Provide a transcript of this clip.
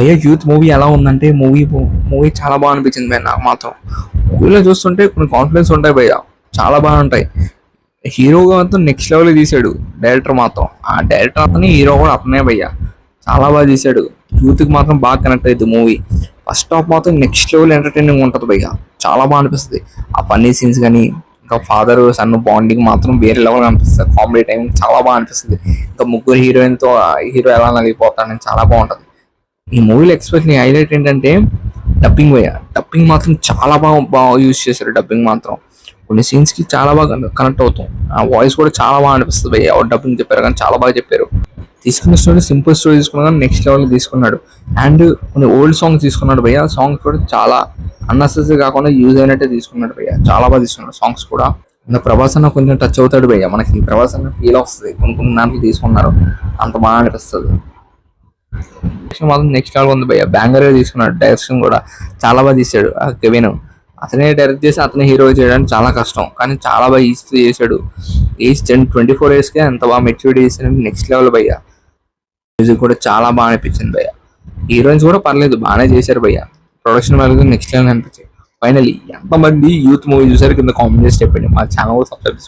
భయ్య youth movie ఎలా ఉందంటే మూవీ చాలా బాగా అనిపించింది భయ్య నాకు మాత్రం. మూవీలో చూస్తుంటే కొన్ని కాన్ఫిడెన్స్ ఉంటాయి భయ్య, చాలా బాగుంటాయి. హీరోగా మాత్రం నెక్స్ట్ లెవెల్ తీశాడు డైరెక్టర్ మాత్రం. ఆ డైరెక్టర్ అతని, హీరో కూడా అతనే భయ్య. చాలా బాగా తీశాడు. యూత్కి మాత్రం బాగా కనెక్ట్ అయ్యింది మూవీ. ఫస్ట్ హాఫ్ మాత్రం నెక్స్ట్ లెవెల్ ఎంటర్టైనింగ్ ఉంటుంది భయ్య, చాలా బాగా అనిపిస్తుంది. ఆ ఫన్నీ సీన్స్ కానీ, ఇంకా ఫాదర్ సన్ బాండింగ్ మాత్రం వేరే లెవెల్ అనిపిస్తుంది. కామెడీ టైం చాలా బాగా అనిపిస్తుంది. ఇంకా ముగ్గురు హీరోయిన్తో హీరో ఎలా నలిగిపోతాడని చాలా బాగుంటుంది. ఈ మూవీలో ఎక్స్పెషల్లీ హైలైట్ ఏంటంటే డబ్బింగ్ భయ్య. డబ్బింగ్ మాత్రం చాలా బాగా యూజ్ చేశారు. డబ్బింగ్ మాత్రం కొన్ని సీన్స్ కి చాలా బాగా కనెక్ట్ అవుతాం. ఆ వాయిస్ కూడా చాలా బాగా అనిపిస్తుంది భయ్య. ఎవరు డబ్బింగ్ చెప్పారు కానీ చాలా బాగా చెప్పారు. తీసుకున్న స్టోరీ సింపుల్ స్టోరీ తీసుకున్నా కానీ నెక్స్ట్ లెవెల్ తీసుకున్నాడు. అండ్ కొన్ని ఓల్డ్ సాంగ్స్ తీసుకున్నాడు భయ్య. సాంగ్స్ కూడా చాలా అన్నెసెసరీ కాకుండా యూజ్ అయినట్టే తీసుకున్నాడు భయ్య. చాలా బాగా తీసుకున్నాడు సాంగ్స్ కూడా. ఇంకా ప్రభాస్ అన్న కొంచెం టచ్ అవుతాడు భయ్య. మనకి ప్రభాస్ అన్న ఫీల్ వస్తుంది కొన్ని దాంట్లో తీసుకున్నారు, అంత బాగా అనిపిస్తుంది. మాత్రం నెక్స్ట్ లెవెల్ ఉంది భయ్య. బ్యాంగర్ తీసుకున్నాడు. డైరెక్షన్ కూడా చాలా బాగా తీశాడు. ఆ కెవిన్ అతనే డైరెక్ట్ చేసి అతనే హీరో చేయడానికి చాలా కష్టం, కానీ చాలా బాగా ఈజీ చేశాడు. ఏజ్ 24 yearsకే ఎంత బాగా మెచ్యూరిటీ చేశాడంటే నెక్స్ట్ లెవెల్ భయ్య. మ్యూజిక్ కూడా చాలా బాగా అనిపించింది భయ్య. హీరోయిన్స్ కూడా పర్లేదు, బాగానే చేశారు భయ్య. ప్రొడక్షన్ వాల్యూ నెక్స్ట్ లెవెల్ అనిపించింది. ఫైనల్లీ ఎంతమంది యూత్ మూవీ చూసారు కింద కామెంట్ చేసి చెప్పండి. మా ఛానల్ సబ్స్క్రైబ్